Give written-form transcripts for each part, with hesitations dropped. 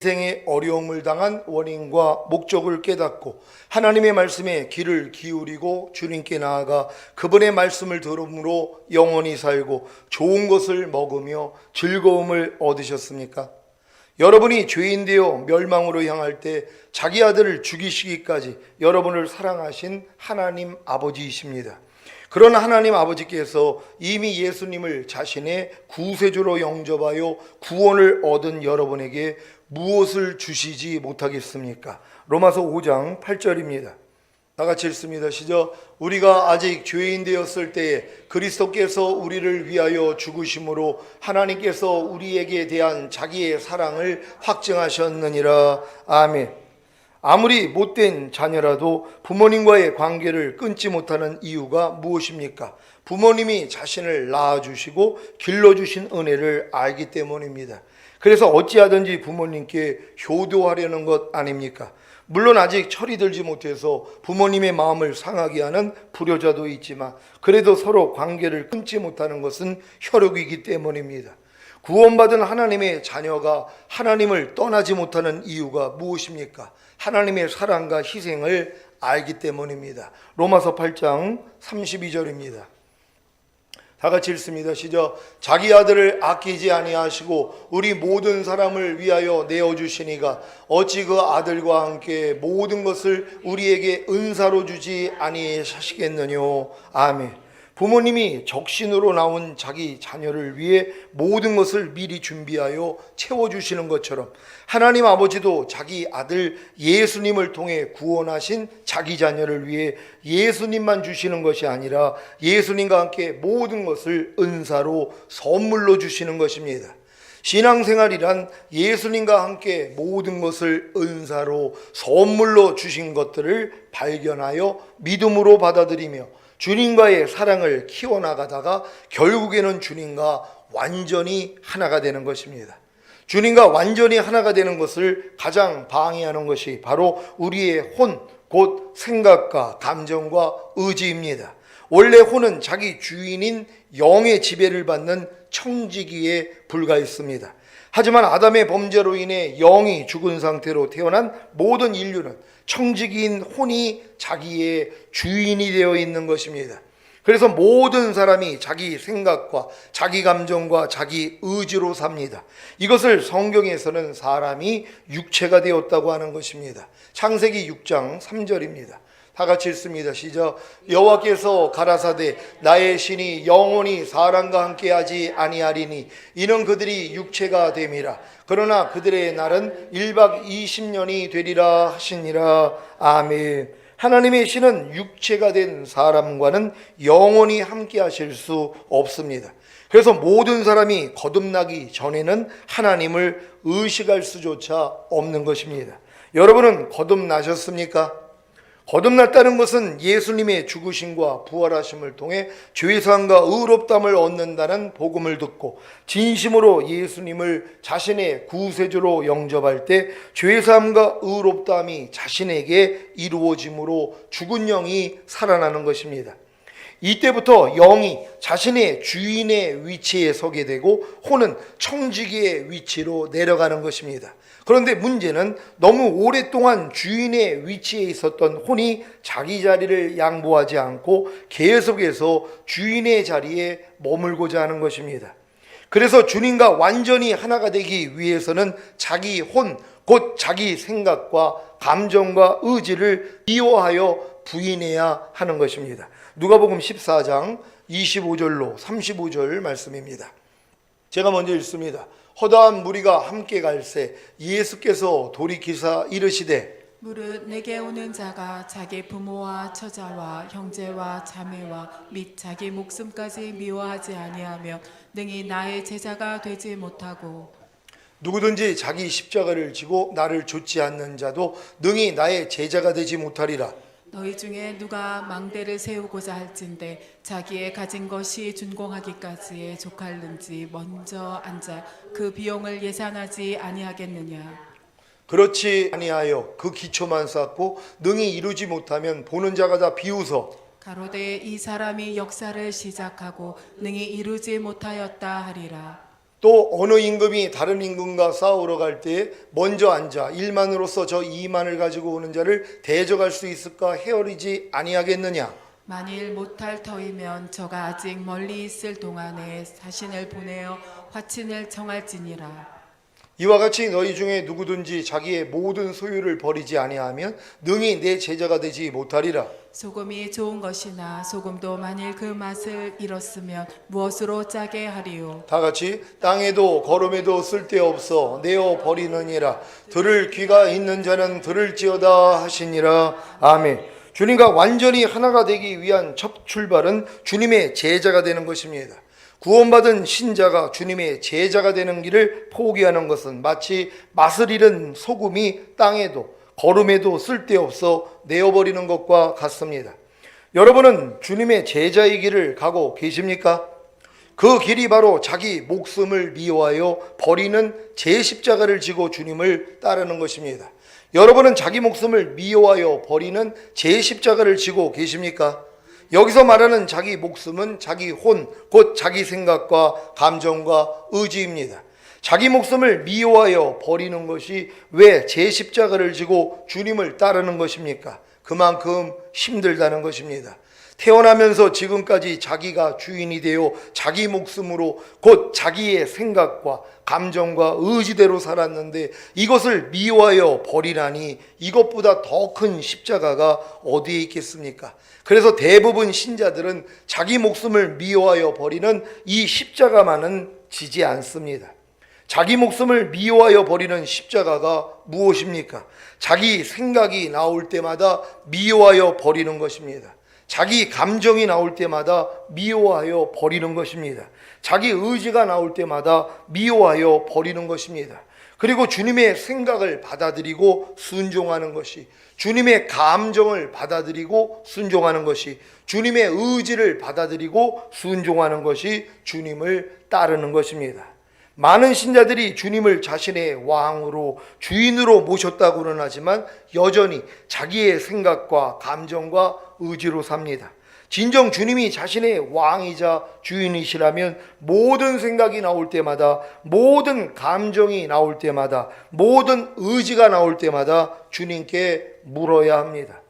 인생의 어려움을 당한 원인과 목적을 깨닫고 하나님의 말씀에 귀를 기울이고 주님께 나아가 그분의 말씀을 들음으로 영원히 살고 좋은 것을 먹으며 즐거움을 얻으셨습니까? 여러분이 죄인 되어 멸망으로 향할 때 자기 아들을 죽이시기까지 여러분을 사랑하신 하나님 아버지이십니다. 그런 하나님 아버지께서 이미 예수님을 자신의 구세주로 영접하여 구원을 얻은 여러분에게 무엇을 주시지 못하겠습니까? 로마서 5장 8절입니다. 다 같이 읽습니다. 시작. 우리가 아직 죄인 되었을 때에 그리스도께서 우리를 위하여 죽으심으로 하나님께서 우리에게 대한 자기의 사랑을 확증하셨느니라. 아멘. 아무리 못된 자녀라도 부모님과의 관계를 끊지 못하는 이유가 무엇입니까? 부모님이 자신을 낳아주시고 길러주신 은혜를 알기 때문입니다. 그래서 어찌하든지 부모님께 효도하려는 것 아닙니까? 물론 아직 철이 들지 못해서 부모님의 마음을 상하게 하는 불효자도 있지만 그래도 서로 관계를 끊지 못하는 것은 혈육이기 때문입니다. 구원받은 하나님의 자녀가 하나님을 떠나지 못하는 이유가 무엇입니까? 하나님의 사랑과 희생을 알기 때문입니다. 로마서 8장 32절입니다. 다 같이 읽습니다. 시작. 자기 아들을 아끼지 아니하시고 우리 모든 사람을 위하여 내어주시니가 어찌 그 아들과 함께 모든 것을 우리에게 은사로 주지 아니하시겠느뇨. 아멘. 부모님이 적신으로 나온 자기 자녀를 위해 모든 것을 미리 준비하여 채워주시는 것처럼 하나님 아버지도 자기 아들 예수님을 통해 구원하신 자기 자녀를 위해 예수님만 주시는 것이 아니라 예수님과 함께 모든 것을 은사로 선물로 주시는 것입니다. 신앙생활이란 예수님과 함께 모든 것을 은사로 선물로 주신 것들을 발견하여 믿음으로 받아들이며 주님과의 사랑을 키워나가다가 결국에는 주님과 완전히 하나가 되는 것입니다. 주님과 완전히 하나가 되는 것을 가장 방해하는 것이 바로 우리의 혼, 곧 생각과 감정과 의지입니다. 원래 혼은 자기 주인인 영의 지배를 받는 청지기에 불과했습니다. 하지만 아담의 범죄로 인해 영이 죽은 상태로 태어난 모든 인류는 청지기인 혼이 자기의 주인이 되어 있는 것입니다. 그래서 모든 사람이 자기 생각과 자기 감정과 자기 의지로 삽니다. 이것을 성경에서는 사람이 육체가 되었다고 하는 것입니다. 창세기 6장 3절입니다. 다 같이 읽습니다. 시작. 여호와께서 가라사대 나의 신이 영원히 사람과 함께하지 아니하리니 이는 그들이 육체가 됨이라. 그러나 그들의 날은 1박 20년이 되리라 하시니라. 아멘. 하나님의 신은 육체가 된 사람과는 영원히 함께 하실 수 없습니다. 그래서 모든 사람이 거듭나기 전에는 하나님을 의식할 수조차 없는 것입니다. 여러분은 거듭나셨습니까? 거듭났다는 것은 예수님의 죽으심과 부활하심을 통해 죄사함과 의롭다함을 얻는다는 복음을 듣고 진심으로 예수님을 자신의 구세주로 영접할 때 죄사함과 의롭다함이 자신에게 이루어짐으로 죽은 영이 살아나는 것입니다. 이때부터 영이 자신의 주인의 위치에 서게 되고 혼은 청지기의 위치로 내려가는 것입니다. 그런데 문제는 너무 오랫동안 주인의 위치에 있었던 혼이 자기 자리를 양보하지 않고 계속해서 주인의 자리에 머물고자 하는 것입니다. 그래서 주님과 완전히 하나가 되기 위해서는 자기 혼, 곧 자기 생각과 감정과 의지를 비워하여 부인해야 하는 것입니다. 누가복음 14장 25절로 35절 말씀입니다. 제가 먼저 읽습니다. 허다한 무리가 함께 갈새 예수께서 돌이키사 이르시되 무릇 내게 오는 자가 자기 부모와 처자와 형제와 자매와 및 자기 목숨까지 미워하지 아니하면 능히 나의 제자가 되지 못하고 누구든지 자기 십자가를 지고 나를 좇지 않는 자도 능히 나의 제자가 되지 못하리라. 너희 중에 누가 망대를 세우고자 할진대 자기의 가진 것이 준공하기까지에 족할는지 먼저 앉아 그 비용을 예산하지 아니하겠느냐. 그렇지 아니하여 그 기초만 쌓고 능히 이루지 못하면 보는 자가 다 비웃어 가로되 이 사람이 역사를 시작하고 능히 이루지 못하였다 하리라. 또 어느 임금이 다른 임금과 싸우러 갈 때 먼저 앉아 1만으로서 저 2만을 가지고 오는 자를 대적할 수 있을까 헤아리지 아니하겠느냐. 만일 못할 터이면 저가 아직 멀리 있을 동안에 자신을 보내어 화친을 청할지니라. 이와 같이 너희 중에 누구든지 자기의 모든 소유를 버리지 아니하면 능히 내 제자가 되지 못하리라. 소금이 좋은 것이나 소금도 만일 그 맛을 잃었으면 무엇으로 짜게 하리요. 다 같이 땅에도 거름에도 쓸데없어 내어 버리느니라. 들을 귀가 있는 자는 들을지어다 하시니라. 아멘. 주님과 완전히 하나가 되기 위한 첫 출발은 주님의 제자가 되는 것입니다. 구원받은 신자가 주님의 제자가 되는 길을 포기하는 것은 마치 맛을 잃은 소금이 땅에도 거름에도 쓸데없어 내어버리는 것과 같습니다. 여러분은 주님의 제자의 길을 가고 계십니까? 그 길이 바로 자기 목숨을 미워하여 버리는 제 십자가를 지고 주님을 따르는 것입니다. 여러분은 자기 목숨을 미워하여 버리는 제 십자가를 지고 계십니까? 여기서 말하는 자기 목숨은 자기 혼, 곧 자기 생각과 감정과 의지입니다. 자기 목숨을 미워하여 버리는 것이 왜 제 십자가를 지고 주님을 따르는 것입니까? 그만큼 힘들다는 것입니다. 태어나면서 지금까지 자기가 주인이 되어 자기 목숨으로 곧 자기의 생각과 감정과 의지대로 살았는데 이것을 미워하여 버리라니 이것보다 더 큰 십자가가 어디에 있겠습니까? 그래서 대부분 신자들은 자기 목숨을 미워하여 버리는 이 십자가만은 지지 않습니다. 자기 목숨을 미워하여 버리는 십자가가 무엇입니까? 자기 생각이 나올 때마다 미워하여 버리는 것입니다. 자기 감정이 나올 때마다 미워하여 버리는 것입니다. 자기 의지가 나올 때마다 미워하여 버리는 것입니다. 그리고 주님의 생각을 받아들이고 순종하는 것이, 주님의 감정을 받아들이고 순종하는 것이, 주님의 의지를 받아들이고 순종하는 것이 주님을 따르는 것입니다. 많은 신자들이 주님을 자신의 왕으로 주인으로 모셨다고는 하지만 여전히 자기의 생각과 감정과 의지로 삽니다. 진정 주님이 자신의 왕이자 주인이시라면 모든 생각이 나올 때마다, 모든 감정이 나올 때마다, 모든 의지가 나올 때마다 주님께 물어야 합니다.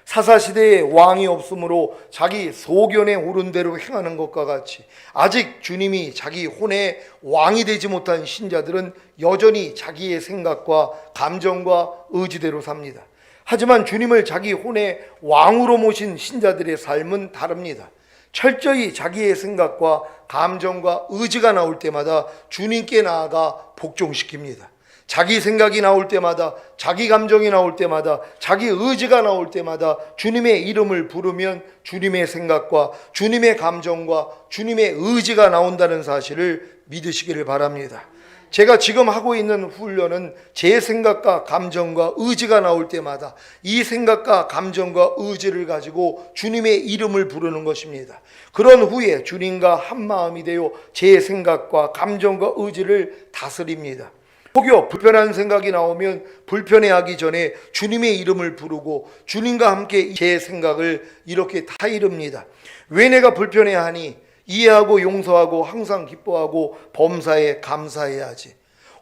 사사시대에 왕이 없으므로 자기 소견에 오른 대로 행하는 것과 같이 아직 주님이 자기 혼의 왕이 되지 못한 신자들은 여전히 자기의 생각과 감정과 의지대로 삽니다. 하지만 주님을 자기 혼의 왕으로 모신 신자들의 삶은 다릅니다. 철저히 자기의 생각과 감정과 의지가 나올 때마다 주님께 나아가 복종시킵니다. 자기 생각이 나올 때마다, 자기 감정이 나올 때마다, 자기 의지가 나올 때마다 주님의 이름을 부르면 주님의 생각과 주님의 감정과 주님의 의지가 나온다는 사실을 믿으시기를 바랍니다. 제가 지금 하고 있는 훈련은 제 생각과 감정과 의지가 나올 때마다 이 생각과 감정과 의지를 가지고 주님의 이름을 부르는 것입니다. 그런 후에 주님과 한마음이 되어 제 생각과 감정과 의지를 다스립니다. 혹여 불편한 생각이 나오면 불편해하기 전에 주님의 이름을 부르고 주님과 함께 제 생각을 이렇게 타이릅니다. 왜 내가 불편해하니? 이해하고 용서하고 항상 기뻐하고 범사에 감사해야지.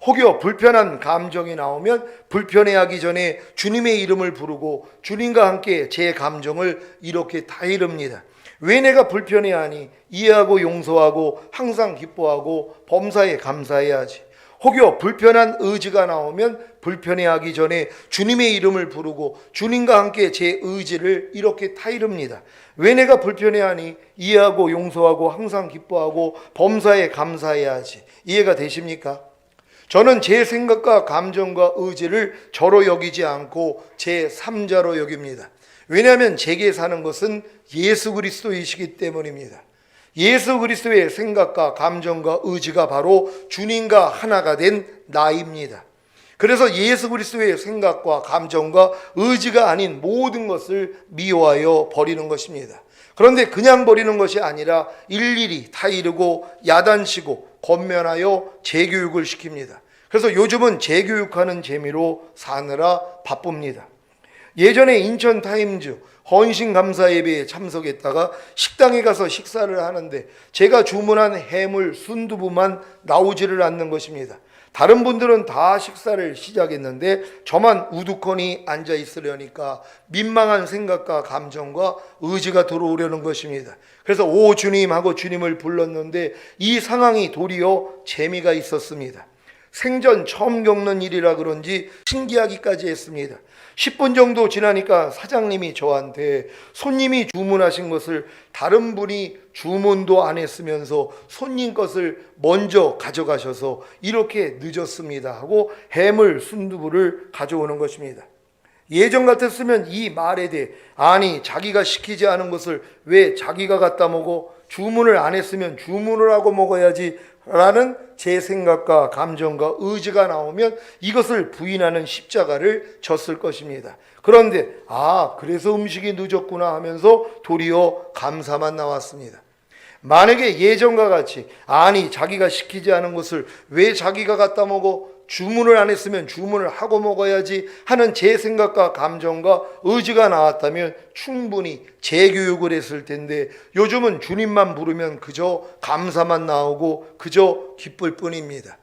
혹여 불편한 감정이 나오면 불편해하기 전에 주님의 이름을 부르고 주님과 함께 제 감정을 이렇게 타이릅니다. 왜 내가 불편해하니? 이해하고 용서하고 항상 기뻐하고 범사에 감사해야지. 혹여 불편한 의지가 나오면 불편해하기 전에 주님의 이름을 부르고 주님과 함께 제 의지를 이렇게 타이릅니다. 왜 내가 불편해하니? 이해하고 용서하고 항상 기뻐하고 범사에 감사해야지. 이해가 되십니까? 저는 제 생각과 감정과 의지를 저로 여기지 않고 제 3자로 여깁니다. 왜냐하면 제게 사는 것은 예수 그리스도이시기 때문입니다. 예수 그리스도의 생각과 감정과 의지가 바로 주님과 하나가 된 나입니다. 그래서 예수 그리스도의 생각과 감정과 의지가 아닌 모든 것을 미워하여 버리는 것입니다. 그런데 그냥 버리는 것이 아니라 일일이 타이르고 야단치고 권면하여 재교육을 시킵니다. 그래서 요즘은 재교육하는 재미로 사느라 바쁩니다. 예전에 인천 타임즈 헌신 감사 예배에 참석했다가 식당에 가서 식사를 하는데 제가 주문한 해물 순두부만 나오지를 않는 것입니다. 다른 분들은 다 식사를 시작했는데 저만 우두커니 앉아 있으려니까 민망한 생각과 감정과 의지가 들어오려는 것입니다. 그래서 오 주님 하고 주님을 불렀는데 이 상황이 도리어 재미가 있었습니다. 생전 처음 겪는 일이라 그런지 신기하기까지 했습니다. 10분 정도 지나니까 사장님이 저한테 손님이 주문하신 것을 다른 분이 주문도 안 했으면서 손님 것을 먼저 가져가셔서 이렇게 늦었습니다 하고 해물 순두부를 가져오는 것입니다. 예전 같았으면 이 말에 대해 아니 자기가 시키지 않은 것을 왜 자기가 갖다 먹어? 주문을 안 했으면 주문을 하고 먹어야지 라는 제 생각과 감정과 의지가 나오면 이것을 부인하는 십자가를 졌을 것입니다. 그런데 그래서 음식이 늦었구나 하면서 도리어 감사만 나왔습니다. 만약에 예전과 같이 아니 자기가 시키지 않은 것을 왜 자기가 갖다 먹어? 주문을 안 했으면 주문을 하고 먹어야지 하는 제 생각과 감정과 의지가 나왔다면 충분히 재교육을 했을 텐데 요즘은 주님만 부르면 그저 감사만 나오고 그저 기쁠 뿐입니다.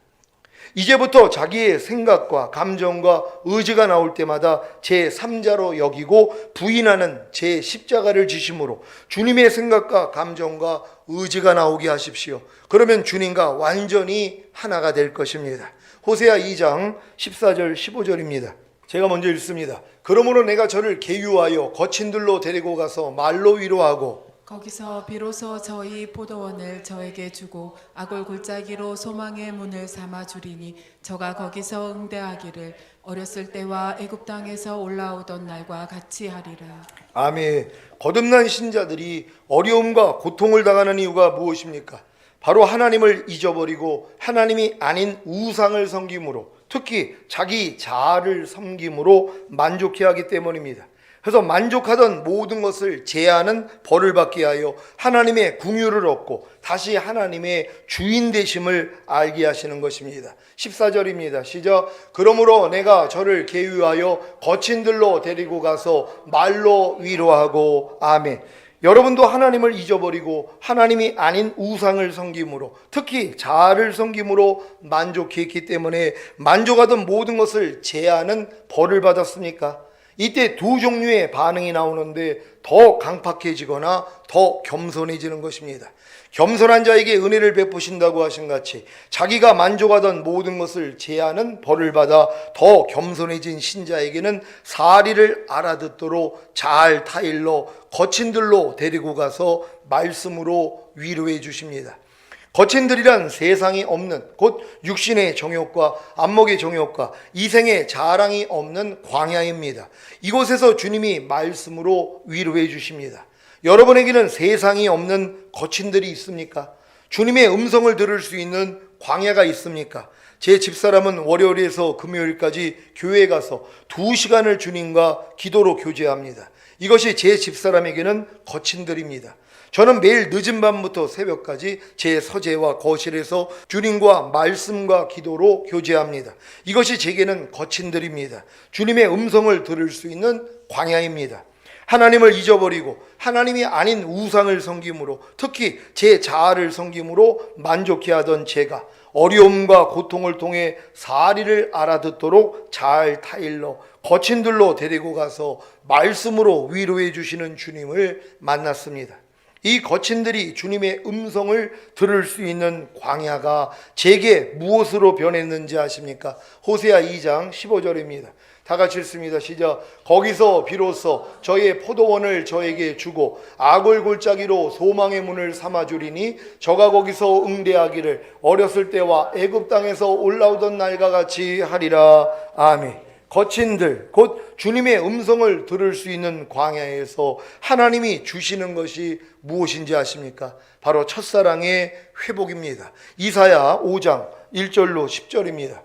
이제부터 자기의 생각과 감정과 의지가 나올 때마다 제 3자로 여기고 부인하는 제 십자가를 지심으로 주님의 생각과 감정과 의지가 나오게 하십시오. 그러면 주님과 완전히 하나가 될 것입니다. 호세아 2장 14절 15절입니다. 제가 먼저 읽습니다. 그러므로 내가 저를 계유하여 거친들로 데리고 가서 말로 위로하고 거기서 비로소 저희 포도원을 저에게 주고 악을 골짜기로 소망의 문을 삼아 주리니 저가 거기서 응대하기를 어렸을 때와 애굽 땅에서 올라오던 날과 같이 하리라. 아멘. 거듭난 신자들이 어려움과 고통을 당하는 이유가 무엇입니까? 바로 하나님을 잊어버리고 하나님이 아닌 우상을 섬김으로, 특히 자기 자아를 섬김으로 만족해야 하기 때문입니다. 그래서 만족하던 모든 것을 제하는 벌을 받게 하여 하나님의 긍휼을 얻고 다시 하나님의 주인 되심을 알게 하시는 것입니다. 14절입니다. 시작. 그러므로 내가 저를 계유하여 거친들로 데리고 가서 말로 위로하고. 아멘. 여러분도 하나님을 잊어버리고 하나님이 아닌 우상을 섬김으로, 특히 자아를 섬김으로 만족했기 때문에 만족하던 모든 것을 제하는 벌을 받았습니까? 이때 두 종류의 반응이 나오는데 더 강팍해지거나 더 겸손해지는 것입니다. 겸손한 자에게 은혜를 베푸신다고 하신 같이 자기가 만족하던 모든 것을 제하는 벌을 받아 더 겸손해진 신자에게는 사리를 알아듣도록 잘 타일러 거친들로 데리고 가서 말씀으로 위로해 주십니다. 거친들이란 세상이 없는, 곧 육신의 정욕과 안목의 정욕과 이생의 자랑이 없는 광야입니다. 이곳에서 주님이 말씀으로 위로해 주십니다. 여러분에게는 세상이 없는 거친들이 있습니까? 주님의 음성을 들을 수 있는 광야가 있습니까? 제 집사람은 월요일에서 금요일까지 교회에 가서 2시간을 주님과 기도로 교제합니다. 이것이 제 집사람에게는 거친들입니다. 저는 매일 늦은 밤부터 새벽까지 제 서재와 거실에서 주님과 말씀과 기도로 교제합니다. 이것이 제게는 거친들입니다. 주님의 음성을 들을 수 있는 광야입니다. 하나님을 잊어버리고 하나님이 아닌 우상을 섬김으로, 특히 제 자아를 섬김으로 만족해하던 제가 어려움과 고통을 통해 사리를 알아듣도록 잘 타일러 거친들로 데리고 가서 말씀으로 위로해 주시는 주님을 만났습니다. 이 거친들이 주님의 음성을 들을 수 있는 광야가 제게 무엇으로 변했는지 아십니까? 호세아 2장 15절입니다. 다 같이 읽습니다. 시작. 거기서 비로소 저의 포도원을 저에게 주고 악을 골짜기로 소망의 문을 삼아주리니 저가 거기서 응대하기를 어렸을 때와 애굽 땅에서 올라오던 날과 같이 하리라. 아멘. 거친들, 곧 주님의 음성을 들을 수 있는 광야에서 하나님이 주시는 것이 무엇인지 아십니까? 바로 첫사랑의 회복입니다. 이사야 5장 1절로 10절입니다.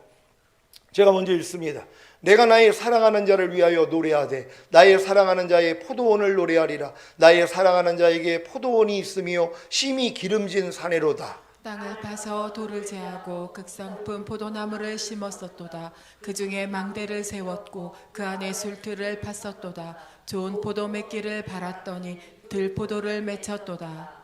제가 먼저 읽습니다. 내가 나의 사랑하는 자를 위하여 노래하되 나의 사랑하는 자의 포도원을 노래하리라. 나의 사랑하는 자에게 포도원이 있으며 심히 기름진 사내로다. 땅을 파서 돌을 제하고 극상품 포도나무를 심었었도다. 그 중에 망대를 세웠고 그 안에 술틀을 팠었도다. 좋은 포도 맺기를 바랐더니 들포도를 맺혔도다.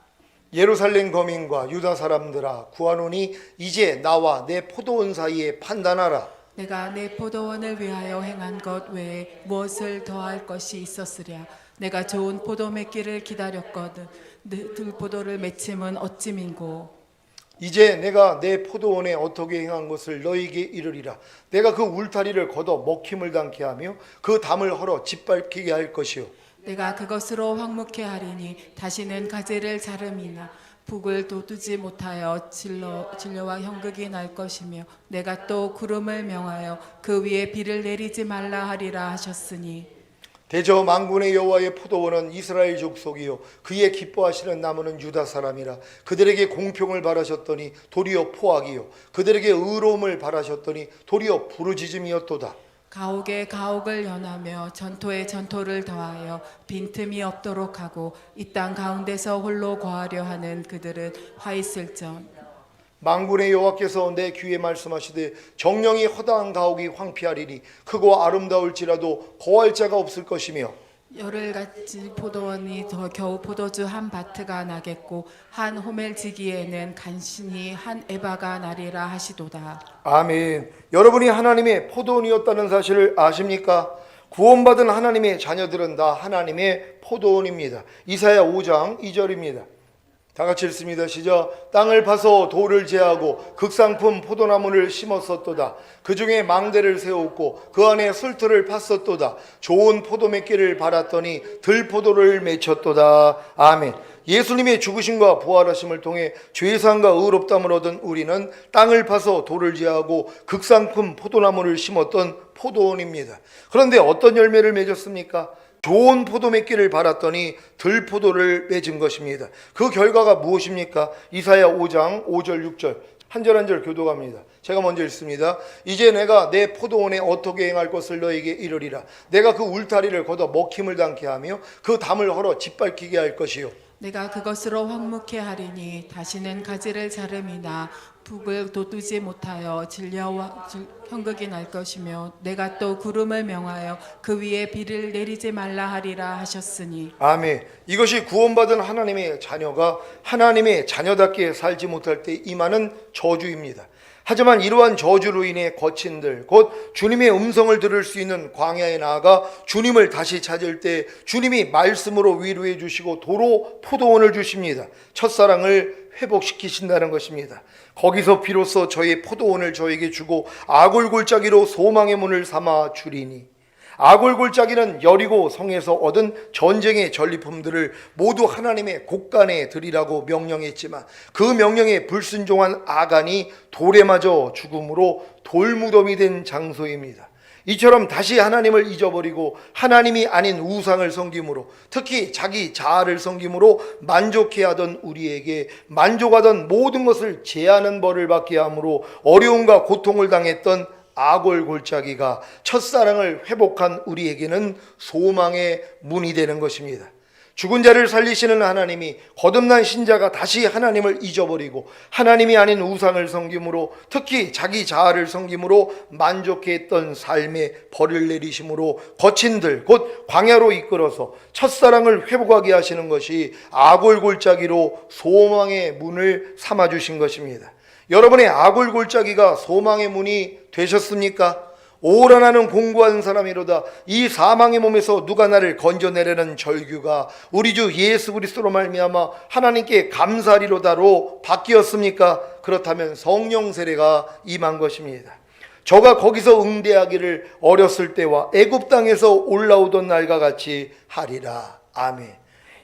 예루살렘 거민과 유다 사람들아 구하노니 이제 나와 내 포도원 사이에 판단하라. 내가 내 포도원을 위하여 행한 것 외에 무엇을 더할 것이 있었으랴. 내가 좋은 포도 맺기를 기다렸거든 들포도를 맺힘은 어찌민고. 이제 내가 내 포도원에 어떻게 행한 것을 너희에게 이르리라. 내가 그 울타리를 걷어 먹힘을 당케 하며 그 담을 헐어 짓밟히게 할 것이요. 내가 그것으로 황묵케 하리니 다시는 가지를 자름이나 북을 돋우지 못하여 진료와 형극이 날 것이며 내가 또 구름을 명하여 그 위에 비를 내리지 말라 하리라 하셨으니. 대저 만군의 여호와의 포도원은 이스라엘 족속이요 그의 기뻐하시는 나무는 유다 사람이라. 그들에게 공평을 바라셨더니 도리어 포악이요 그들에게 의로움을 바라셨더니 도리어 부르짖음이었도다. 가옥에 가옥을 연하며 전토에 전토를 더하여 빈틈이 없도록 하고 이 땅 가운데서 홀로 거하려 하는 그들은 화 있을전. 만군의 여호와께서 내 귀에 말씀하시되 정령이 허다한 가옥이 황폐하리니 크고 아름다울지라도 거할 자가 없을 것이며 열흘같이 포도원이 더 겨우 포도주 한 바트가 나겠고 한 호멜지기에는 간신히 한 에바가 나리라 하시도다. 아멘. 여러분이 하나님의 포도원이었다는 사실을 아십니까? 구원받은 하나님의 자녀들은 다 하나님의 포도원입니다. 이사야 5장 2절입니다. 다 같이 읽습니다. 시작. 땅을 파서 돌을 제하고 극상품 포도나무를 심었었도다. 그 중에 망대를 세웠고 그 안에 술틀을 팠었도다. 좋은 포도 맺기를 바랐더니 들포도를 맺혔도다. 아멘. 예수님의 죽으심과 부활하심을 통해 죄사함과 의롭다함을 얻은 우리는 땅을 파서 돌을 제하고 극상품 포도나무를 심었던 포도원입니다. 그런데 어떤 열매를 맺었습니까? 좋은 포도 맺기를 바랐더니 들포도를 맺은 것입니다. 그 결과가 무엇입니까? 이사야 5장 5절 6절 한 절 한 절 교독합니다. 제가 먼저 읽습니다. 이제 내가 내 포도원에 어떻게 행할 것을 너에게 이르리라. 내가 그 울타리를 걷어 먹힘을 당케 하며 그 담을 헐어 짓밟히게 할 것이요. 내가 그것으로 황묵케 하리니 다시는 가지를 자름이나 북을 돋우지 못하여 진려와 형극이 날 것이며 내가 또 구름을 명하여 그 위에 비를 내리지 말라 하리라 하셨으니. 아멘. 이것이 구원받은 하나님의 자녀가 하나님의 자녀답게 살지 못할 때 임하는 저주입니다. 하지만 이러한 저주로 인해 거친들 곧 주님의 음성을 들을 수 있는 광야에 나아가 주님을 다시 찾을 때 주님이 말씀으로 위로해 주시고 도로 포도원을 주십니다. 첫사랑을 회복시키신다는 것입니다. 거기서 비로소 저의 포도원을 저에게 주고 아골골짜기로 소망의 문을 삼아 주리니. 아골골짜기는 여리고 성에서 얻은 전쟁의 전리품들을 모두 하나님의 곳간에 드리라고 명령했지만 그 명령에 불순종한 아간이 돌에 맞아 죽음으로 돌무덤이 된 장소입니다. 이처럼 다시 하나님을 잊어버리고 하나님이 아닌 우상을 섬김으로 특히 자기 자아를 섬김으로 만족해하던 우리에게 만족하던 모든 것을 제하는 벌을 받게 함으로 어려움과 고통을 당했던 아골골짜기가 첫사랑을 회복한 우리에게는 소망의 문이 되는 것입니다. 죽은 자를 살리시는 하나님이 거듭난 신자가 다시 하나님을 잊어버리고 하나님이 아닌 우상을 섬김으로 특히 자기 자아를 섬김으로 만족했던 삶에 벌을 내리심으로 거친들 곧 광야로 이끌어서 첫사랑을 회복하게 하시는 것이 아골골짜기로 소망의 문을 삼아주신 것입니다. 여러분의 아골골짜기가 소망의 문이 되셨습니까? 오라 나는 공고한 사람이로다. 이 사망의 몸에서 누가 나를 건져내려는 절규가 우리 주 예수 그리스도로 말미암아 하나님께 감사리로다로 바뀌었습니까? 그렇다면 성령 세례가 임한 것입니다. 저가 거기서 응대하기를 어렸을 때와 애굽 땅에서 올라오던 날과 같이 하리라. 아멘.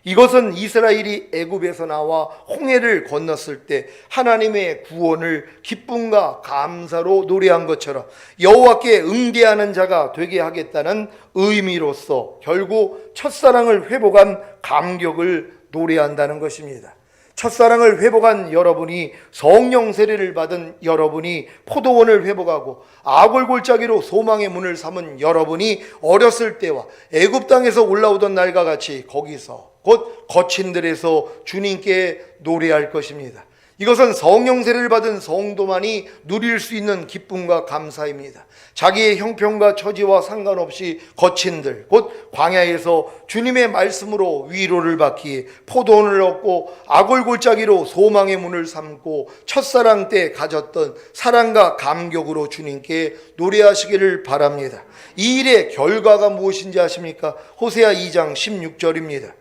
이것은 이스라엘이 애굽에서 나와 홍해를 건넜을 때 하나님의 구원을 기쁨과 감사로 노래한 것처럼 여호와께 응대하는 자가 되게 하겠다는 의미로서 결국 첫사랑을 회복한 감격을 노래한다는 것입니다. 첫사랑을 회복한 여러분이 성령 세례를 받은 여러분이 포도원을 회복하고 아골골짜기로 소망의 문을 삼은 여러분이 어렸을 때와 애굽 땅에서 올라오던 날과 같이 거기서 곧 거친들에서 주님께 노래할 것입니다. 이것은 성령 세례를 받은 성도만이 누릴 수 있는 기쁨과 감사입니다. 자기의 형편과 처지와 상관없이 거친들, 곧 광야에서 주님의 말씀으로 위로를 받기에 포도원을 얻고 아골골짜기로 소망의 문을 삼고 첫사랑 때 가졌던 사랑과 감격으로 주님께 노래하시기를 바랍니다. 이 일의 결과가 무엇인지 아십니까? 호세아 2장 16절입니다.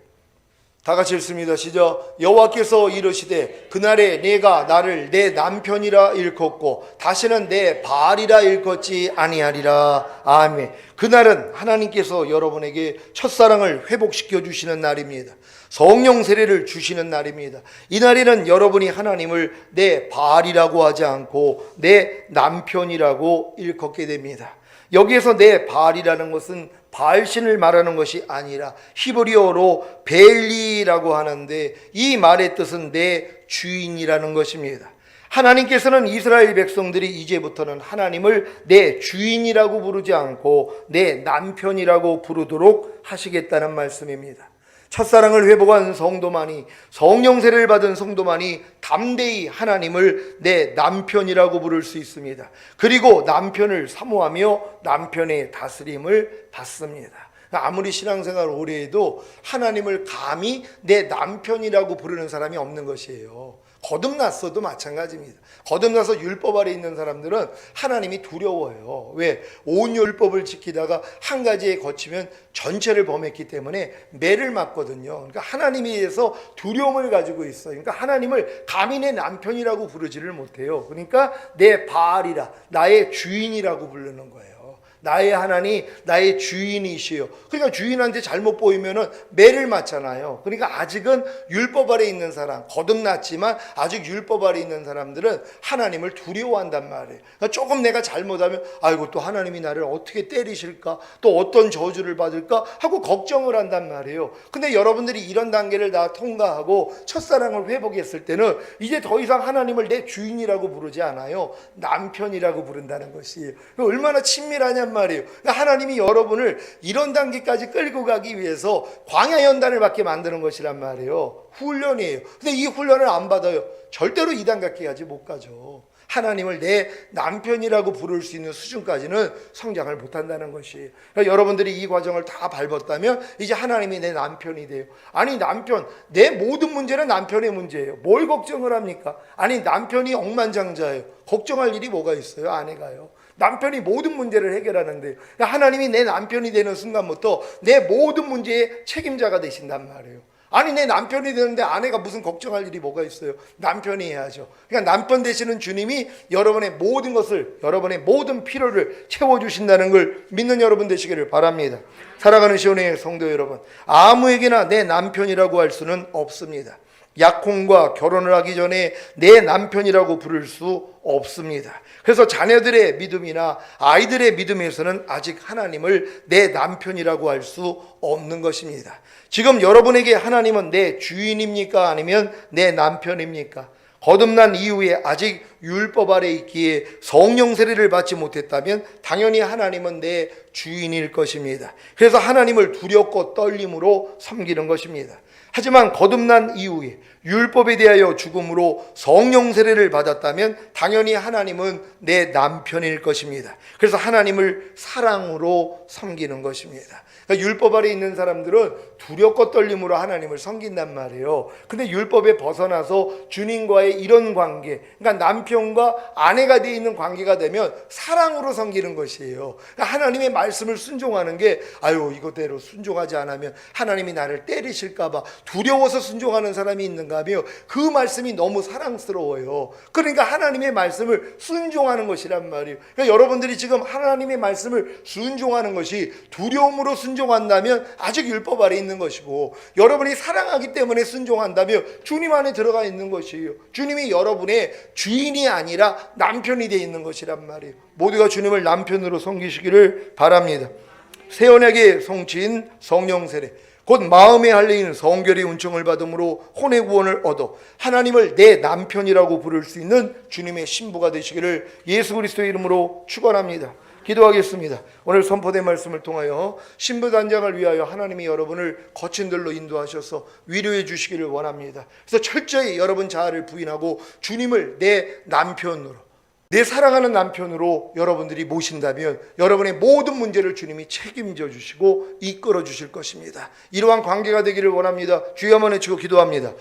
다 같이 읽습니다. 시작. 여호와께서 이르시되 그날에 내가 나를 내 남편이라 일컫고 다시는 내 바알이라 일컫지 아니하리라. 아멘. 그날은 하나님께서 여러분에게 첫사랑을 회복시켜 주시는 날입니다. 성령 세례를 주시는 날입니다. 이 날에는 여러분이 하나님을 내 바알이라고 하지 않고 내 남편이라고 일컫게 됩니다. 여기에서 내 바알이라는 것은 바알신을 말하는 것이 아니라 히브리어로 벨리라고 하는데 이 말의 뜻은 내 주인이라는 것입니다. 하나님께서는 이스라엘 백성들이 이제부터는 하나님을 내 주인이라고 부르지 않고 내 남편이라고 부르도록 하시겠다는 말씀입니다. 첫사랑을 회복한 성도만이, 성령 세례를 받은 성도만이 담대히 하나님을 내 남편이라고 부를 수 있습니다. 그리고 남편을 사모하며 남편의 다스림을 받습니다. 아무리 신앙생활 오래 해도 하나님을 감히 내 남편이라고 부르는 사람이 없는 것이에요. 거듭났어도 마찬가지입니다. 거듭나서 율법 아래 있는 사람들은 하나님이 두려워요. 왜? 온 율법을 지키다가 한 가지에 거치면 전체를 범했기 때문에 매를 맞거든요. 그러니까 하나님에 대해서 두려움을 가지고 있어요. 그러니까 하나님을 감히 내 남편이라고 부르지를 못해요. 그러니까 내 바알이라, 나의 주인이라고 부르는 거예요. 나의 하나님, 나의 주인이시요. 그러니까 주인한테 잘못 보이면은 매를 맞잖아요. 그러니까 아직은 율법 아래 있는 사람, 거듭났지만 아직 율법 아래 있는 사람들은 하나님을 두려워한단 말이에요. 그러니까 조금 내가 잘못하면 아이고 또 하나님이 나를 어떻게 때리실까? 또 어떤 저주를 받을까? 하고 걱정을 한단 말이에요. 근데 여러분들이 이런 단계를 다 통과하고 첫사랑을 회복했을 때는 이제 더 이상 하나님을 내 주인이라고 부르지 않아요. 남편이라고 부른다는 것이 얼마나 친밀하냔 말이에요. 그러니까 하나님이 여러분을 이런 단계까지 끌고 가기 위해서 광야 연단을 받게 만드는 것이란 말이에요. 훈련이에요. 근데 이 훈련을 안 받아요. 절대로 이 단계까지 못 가죠. 하나님을 내 남편이라고 부를 수 있는 수준까지는 성장을 못한다는 것이. 그러니까 여러분들이 이 과정을 다 밟았다면 이제 하나님이 내 남편이 돼요. 아니 남편, 내 모든 문제는 남편의 문제예요. 뭘 걱정을 합니까? 아니 남편이 억만장자예요. 걱정할 일이 뭐가 있어요? 아내가요. 남편이 모든 문제를 해결하는데 하나님이 내 남편이 되는 순간부터 내 모든 문제의 책임자가 되신단 말이에요. 아니 내 남편이 되는데 아내가 무슨 걱정할 일이 뭐가 있어요? 남편이 해야죠. 그러니까 남편 되시는 주님이 여러분의 모든 것을, 여러분의 모든 필요를 채워주신다는 걸 믿는 여러분 되시기를 바랍니다. 사랑하는 시온의 성도 여러분, 아무에게나 내 남편이라고 할 수는 없습니다. 약혼과 결혼을 하기 전에 내 남편이라고 부를 수 없습니다. 그래서 자녀들의 믿음이나 아이들의 믿음에서는 아직 하나님을 내 남편이라고 할 수 없는 것입니다. 지금 여러분에게 하나님은 내 주인입니까? 아니면 내 남편입니까? 거듭난 이후에 아직 율법 아래 있기에 성령 세례를 받지 못했다면 당연히 하나님은 내 주인일 것입니다. 그래서 하나님을 두렵고 떨림으로 섬기는 것입니다. 하지만 거듭난 이후에 율법에 대하여 죽음으로 성령 세례를 받았다면 당연히 하나님은 내 남편일 것입니다. 그래서 하나님을 사랑으로 섬기는 것입니다. 그러니까 율법 아래 있는 사람들은 두렵고 떨림으로 하나님을 섬긴단 말이에요. 근데 율법에 벗어나서 주님과의 이런 관계, 그러니까 남편과 아내가 되어 있는 관계가 되면 사랑으로 섬기는 것이에요. 그러니까 하나님의 말씀을 순종하는 게 아유 이거대로 순종하지 않으면 하나님이 나를 때리실까 봐 두려워서 순종하는 사람이 있는가 하며 그 말씀이 너무 사랑스러워요. 그러니까 하나님의 말씀을 순종하는 것이란 말이에요. 그러니까 여러분들이 지금 하나님의 말씀을 순종하는 것이 두려움으로 순종한다면 아직 율법 아래 있는 것이고, 여러분이 사랑하기 때문에 순종한다면 주님 안에 들어가 있는 것이에요. 주님이 여러분의 주인이 아니라 남편이 되어 있는 것이란 말이에요. 모두가 주님을 남편으로 섬기시기를 바랍니다. 새 언약의 성취인 성령 세례, 곧 마음에 할례인 성결의 은총을 받음으로 혼의 구원을 얻어 하나님을 내 남편이라고 부를 수 있는 주님의 신부가 되시기를 예수 그리스도의 이름으로 축원합니다. 기도하겠습니다. 오늘 선포된 말씀을 통하여 신부단장을 위하여 하나님이 여러분을 거친 들로 인도하셔서 위로해 주시기를 원합니다. 그래서 철저히 여러분 자아를 부인하고 주님을 내 남편으로, 내 사랑하는 남편으로 여러분들이 모신다면 여러분의 모든 문제를 주님이 책임져 주시고 이끌어 주실 것입니다. 이러한 관계가 되기를 원합니다. 주여 한번 외치고 기도합니다.